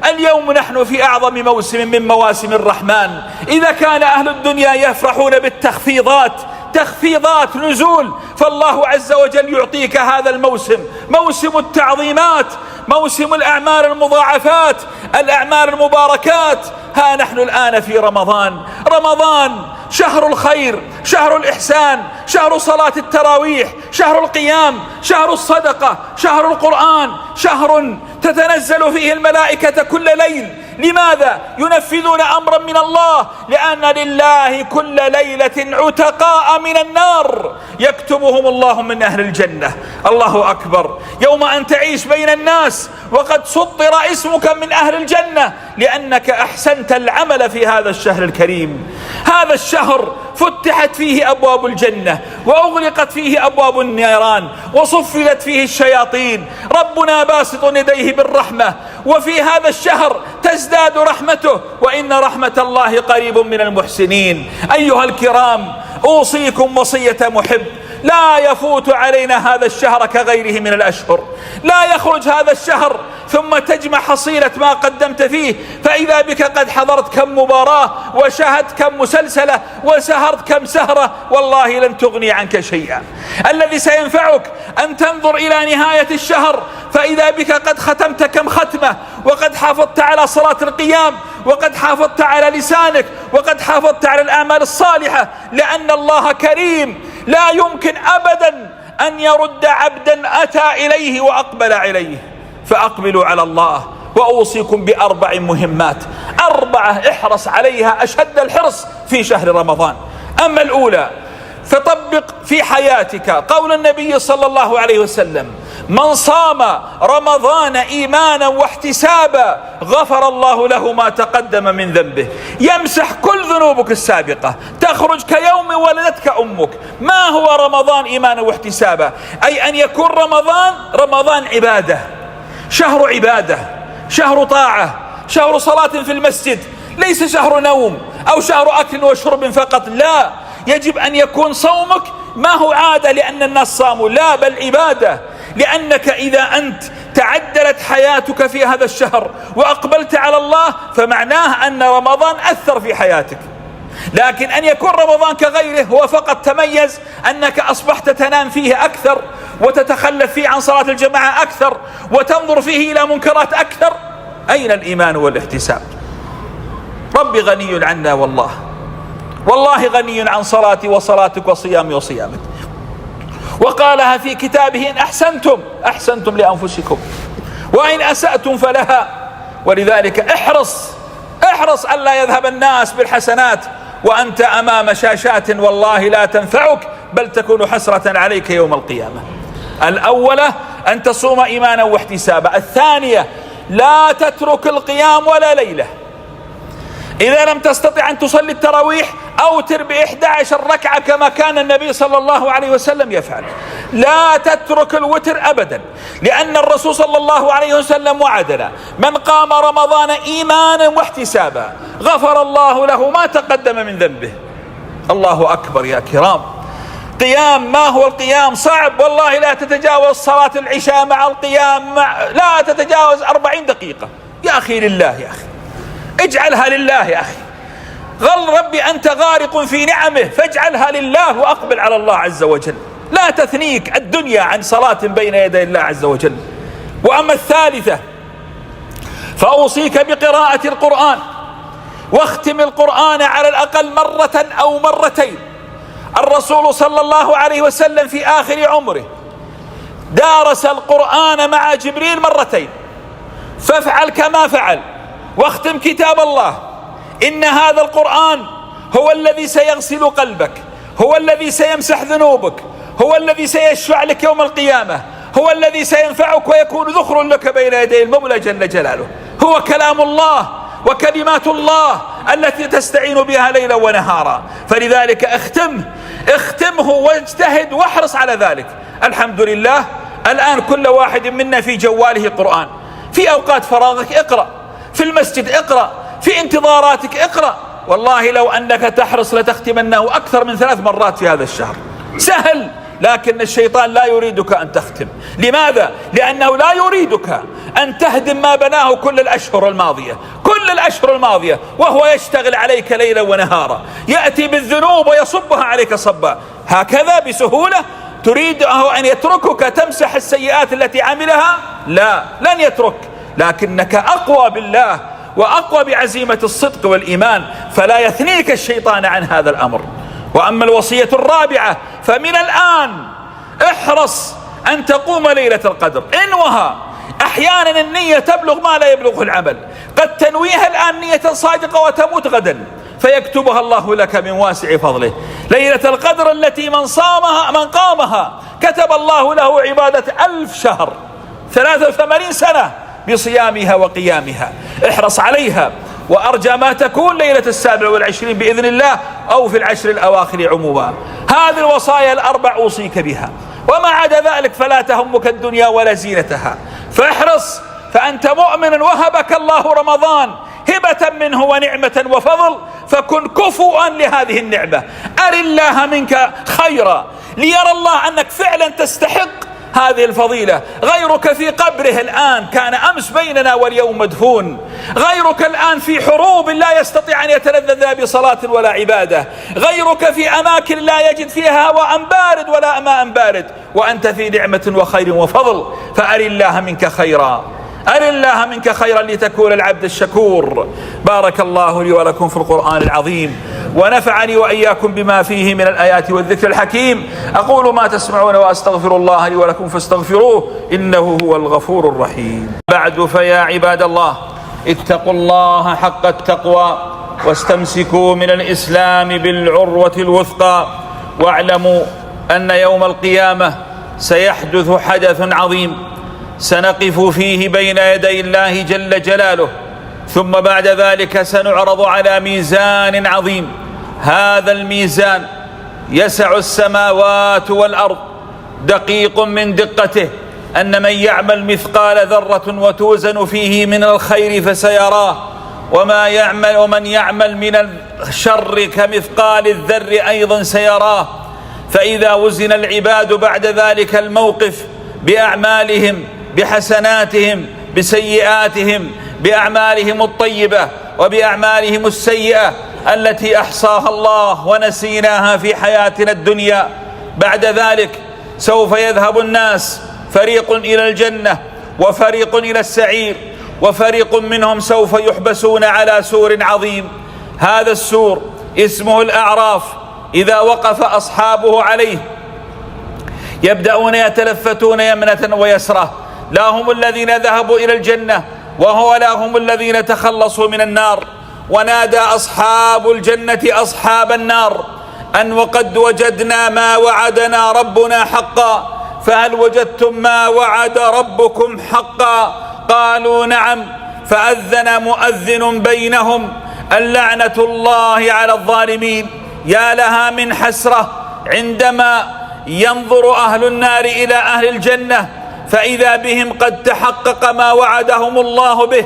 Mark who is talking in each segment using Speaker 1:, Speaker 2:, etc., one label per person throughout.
Speaker 1: اليوم نحن في أعظم موسم من مواسم الرحمن. إذا كان أهل الدنيا يفرحون تخفيضات نزول، فالله عز وجل يعطيك هذا الموسم، موسم التعظيمات، موسم الأعمال المضاعفات، الأعمال المباركات. ها نحن الآن في رمضان، شهر الخير، شهر الإحسان، شهر صلاة التراويح، شهر القيام، شهر الصدقة، شهر القرآن، شهر تتنزل فيه الملائكة كل ليل. لماذا؟ ينفذون أمرا من الله، لأن لله كل ليلة عتقاء من النار يكتبهم الله من أهل الجنة. الله أكبر. يوم أن تعيش بين الناس وقد سطر اسمك من أهل الجنة لأنك أحسنت العمل في هذا الشهر الكريم. هذا الشهر فتحت فيه أبواب الجنة وأغلقت فيه أبواب النيران وصفدت فيه الشياطين. ربنا باسط يديه بالرحمة، وفي هذا الشهر تزداد رحمته، وإن رحمة الله قريب من المحسنين. أيها الكرام، أوصيكم وصية محب. لا يفوت علينا هذا الشهر كغيره من الأشهر. لا يخرج هذا الشهر ثم تجمع حصيلة ما قدمت فيه، فإذا بك قد حضرت كم مباراة وشاهدت كم مسلسلة وسهرت كم سهرة، والله لن تغني عنك شيئا. الذي سينفعك أن تنظر إلى نهاية الشهر، فإذا بك قد ختمت كم ختمة، وقد حافظت على صلاة القيام، وقد حافظت على لسانك، وقد حافظت على الأعمال الصالحة، لأن الله كريم لا يمكن أبدا أن يرد عبدا أتى إليه وأقبل عليه. فأقبلوا على الله. وأوصيكم بأربع مهمات، 4 احرص عليها أشد الحرص في شهر رمضان. أما الأولى، فطبق في حياتك قول النبي صلى الله عليه وسلم: من صام رمضان إيمانا واحتسابا غفر الله له ما تقدم من ذنبه. يمسح كل ذنوبك السابقة، تخرج كيوم ولدتك أمك. ما هو رمضان إيمانا واحتسابا؟ أي أن يكون رمضان عبادة، شهر عبادة، شهر طاعة، شهر صلاة في المسجد، ليس شهر نوم أو شهر أكل وشرب فقط. لا، يجب أن يكون صومك ما هو عادة لأن الناس صاموا، لا، بل عبادة. لأنك إذا أنت تعدلت حياتك في هذا الشهر وأقبلت على الله، فمعناه أن رمضان أثر في حياتك. لكن أن يكون رمضان كغيره هو فقط تميز أنك أصبحت تنام فيه أكثر، وتتخلف فيه عن صلاة الجماعة أكثر، وتنظر فيه إلى منكرات أكثر. أين الإيمان والاحتساب؟ ربي غني عنا، والله غني عن صلاتي وصلاتك وصيامي وصيامك. وقالها في كتابه: إن أحسنتم لأنفسكم وإن أسأتم فلها. ولذلك احرص ألا يذهب الناس بالحسنات وأنت أمام شاشات والله لا تنفعك، بل تكون حسرة عليك يوم القيامة. الأولى أن تصوم إيمانا واحتسابا. الثانية: لا تترك القيام ولا ليلة. إذا لم تستطع أن تصلي التراويح أوتر ب11 ركعة كما كان النبي صلى الله عليه وسلم يفعل. لا تترك الوتر أبدا، لأن الرسول صلى الله عليه وسلم وعدنا: من قام رمضان إيمانا واحتسابا غفر الله له ما تقدم من ذنبه. الله أكبر يا كرام. قيام، ما هو القيام؟ صعب والله. لا تتجاوز صلاة العشاء مع القيام لا تتجاوز 40 دقيقة. يا أخي لله، يا أخي اجعلها لله. يا أخي ربي أنت غارق في نعمه، فاجعلها لله وأقبل على الله عز وجل. لا تثنيك الدنيا عن صلاة بين يدي الله عز وجل. وأما الثالثة، فأوصيك بقراءة القرآن، واختم القرآن على الأقل مرة أو مرتين. الرسول صلى الله عليه وسلم في آخر عمره دارس القرآن مع جبريل مرتين، فافعل كما فعل واختم كتاب الله. إن هذا القرآن هو الذي سيغسل قلبك، هو الذي سيمسح ذنوبك، هو الذي سيشفع لك يوم القيامة، هو الذي سينفعك ويكون ذخر لك بين يدي المولى جل جلاله. هو كلام الله وكلمات الله التي تستعين بها ليلا ونهارا. فلذلك اختمه واجتهد واحرص على ذلك. الحمد لله الآن كل واحد منا في جواله قرآن. في أوقات فراغك اقرأ، في المسجد اقرأ، في انتظاراتك اقرأ. والله لو أنك تحرص لتختمنه أكثر من 3 مرات في هذا الشهر. سهل، لكن الشيطان لا يريدك أن تختم. لماذا؟ لأنه لا يريدك أن تهدم ما بناه كل الأشهر الماضية وهو يشتغل عليك ليلا ونهارا، يأتي بالذنوب ويصبها عليك صبا. هكذا بسهولة تريد أن يتركك تمسح السيئات التي عملها؟ لا، لن يترك، لكنك أقوى بالله وأقوى بعزيمة الصدق والإيمان، فلا يثنيك الشيطان عن هذا الأمر. وأما الوصية الرابعة فمن الآن احرص أن تقوم ليلة القدر. انوها. أحيانا النية تبلغ ما لا يبلغه العمل، قد تنويها الآن نية صادقة وتموت غدا فيكتبها الله لك من واسع فضله. ليلة القدر التي من قامها كتب الله له عبادة 1000 شهر 83 سنة بصيامها وقيامها. احرص عليها، وأرجى ما تكون ليلة 27 بإذن الله أو في العشر الأواخر عموما. هذه الوصايا الأربع أوصيك بها، وما عدا ذلك فلا تهمك الدنيا ولا زينتها. فاحرص، فأنت مؤمن وهبك الله رمضان هبة منه ونعمة وفضل، فكن كفوا لهذه النعمة. أر الله منك خيرا ليرى الله أنك فعلا تستحق هذه الفضيلة. غيرك في قبره الآن كان أمس بيننا واليوم مدفون، غيرك الآن في حروب لا يستطيع أن يتلذذ بصلاة ولا عبادة، غيرك في أماكن لا يجد فيها هواء بارد ولا ماء بارد، وأنت في نعمة وخير وفضل. فأر الله منك خيرا، أر الله منك خيرا لتكون العبد الشكور. بارك الله لي ولكم في القرآن العظيم، ونفعني وإياكم بما فيه من الآيات والذكر الحكيم. أقول ما تسمعون وأستغفر الله لي ولكم فاستغفروه إنه هو الغفور الرحيم. بعد، فيا عباد الله اتقوا الله حق التقوى واستمسكوا من الإسلام بالعروة الوثقى، واعلموا أن يوم القيامة سيحدث حدث عظيم سنقف فيه بين يدي الله جل جلاله، ثم بعد ذلك سنعرض على ميزان عظيم. هذا الميزان يسع السماوات والأرض، دقيق من دقته، أن من يعمل مثقال ذرة وتوزن فيه من الخير فسيراه، ومن يعمل من الشر كمثقال الذر أيضا سيراه. فإذا وزن العباد بعد ذلك الموقف بأعمالهم، بحسناتهم، بسيئاتهم، بأعمالهم الطيبة وبأعمالهم السيئة التي أحصاها الله ونسيناها في حياتنا الدنيا، بعد ذلك سوف يذهب الناس فريق إلى الجنة وفريق إلى السعير، وفريق منهم سوف يحبسون على سور عظيم. هذا السور اسمه الأعراف. إذا وقف أصحابه عليه يبدأون يتلفتون يمنة ويسرة، لا هم الذين ذهبوا إلى الجنة ولا هم الذين تخلصوا من النار. ونادى أصحاب الجنة أصحاب النار أن وقد وجدنا ما وعدنا ربنا حقا، فهل وجدتم ما وعد ربكم حقا؟ قالوا نعم. فأذن مؤذن بينهم اللعنة الله على الظالمين. يا لها من حسرة عندما ينظر أهل النار إلى أهل الجنة فإذا بهم قد تحقق ما وعدهم الله به،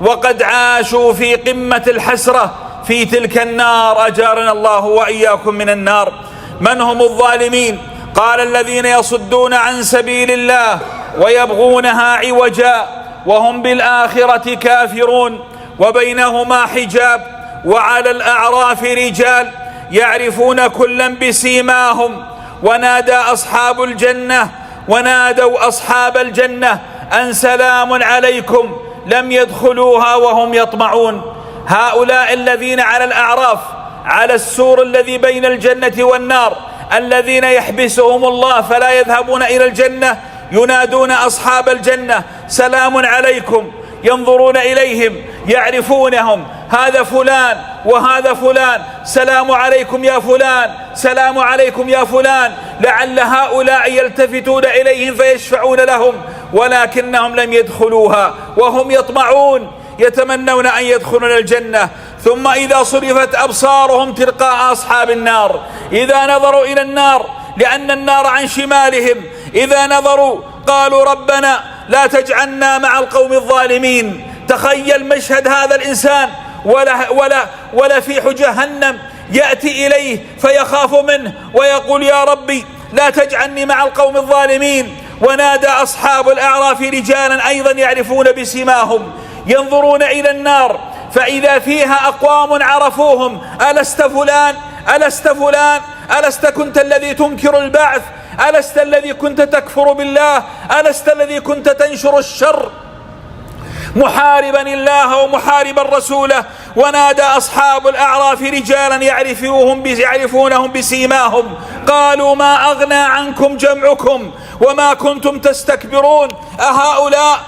Speaker 1: وقد عاشوا في قمة الحسرة في تلك النار. أجارنا الله وإياكم من النار. من هم الظالمين؟ قال الذين يصدون عن سبيل الله ويبغونها عوجا وهم بالآخرة كافرون، وبينهما حجاب، وعلى الأعراف رجال يعرفون كلا بسيماهم. ونادوا أصحاب الجنة أن سلام عليكم لم يدخلوها وهم يطمعون. هؤلاء الذين على الأعراف، على السور الذي بين الجنة والنار، الذين يحبسهم الله فلا يذهبون إلى الجنة، ينادون أصحاب الجنة سلام عليكم. ينظرون إليهم يعرفونهم، هذا فلان وهذا فلان، سلام عليكم يا فلان، سلام عليكم يا فلان. لعل هؤلاء يلتفتون إليهم فيشفعون لهم، ولكنهم لم يدخلوها وهم يطمعون، يتمنون أن يدخلون الجنة. ثم إذا صرفت أبصارهم تلقاء أصحاب النار، إذا نظروا إلى النار لأن النار عن شمالهم، إذا نظروا قالوا ربنا لا تجعلنا مع القوم الظالمين. تخيل مشهد هذا الإنسان ولا في جهنم يأتي إليه فيخاف منه ويقول يا ربي لا تجعلني مع القوم الظالمين. ونادى أصحاب الأعراف رجالا أيضا يعرفون بسيماهم ينظرون إلى النار فإذا فيها أقوام عرفوهم: ألست فلان؟ ألست فلان؟ ألست كنت الذي تنكر البعث؟ ألست الذي كنت تكفر بالله؟ ألست الذي كنت تنشر الشر محاربا الله ومحاربا رسوله؟ ونادى أصحاب الأعراف رجالا يعرفونهم بسيماهم قالوا: ما أغنى عنكم جمعكم وما كنتم تستكبرون؟ أهؤلاء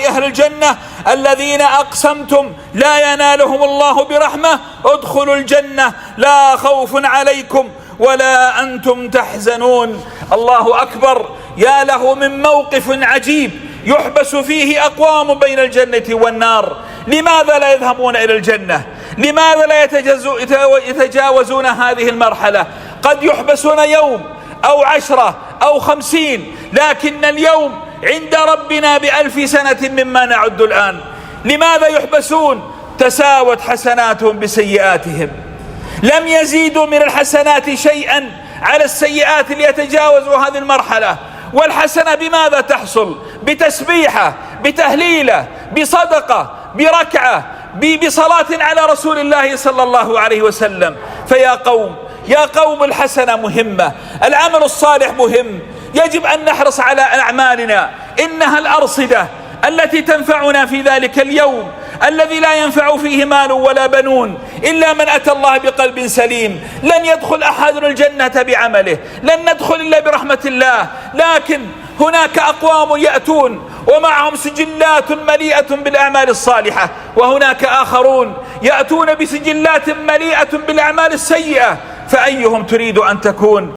Speaker 1: أهل الجنة الذين أقسمتم لا ينالهم الله برحمة ادخلوا الجنة لا خوف عليكم ولا أنتم تحزنون. الله أكبر، يا له من موقف عجيب يحبس فيه أقوام بين الجنة والنار. لماذا لا يذهبون إلى الجنة؟ لماذا لا يتجاوزون هذه المرحلة؟ قد يحبسون يوم أو 10 أو 50، لكن اليوم عند ربنا ب1000 سنة مما نعد الآن. لماذا يحبسون؟ تساوت حسناتهم بسيئاتهم، لم يزيدوا من الحسنات شيئا على السيئات ليتجاوزوا هذه المرحلة. والحسنة بماذا تحصل؟ بتسبيحة، بتهليلة، بصدقة، بركعة، بصلاة على رسول الله صلى الله عليه وسلم. فيا قوم الحسنة مهمة، العمل الصالح مهم، يجب أن نحرص على أعمالنا، إنها الأرصدة التي تنفعنا في ذلك اليوم الذي لا ينفع فيه مال ولا بنون إلا من أتى الله بقلب سليم. لن يدخل أحد الجنة بعمله، لن ندخل إلا برحمة الله، لكن هناك أقوام يأتون ومعهم سجلات مليئة بالأعمال الصالحة، وهناك آخرون يأتون بسجلات مليئة بالأعمال السيئة، فأيهم تريد أن تكون؟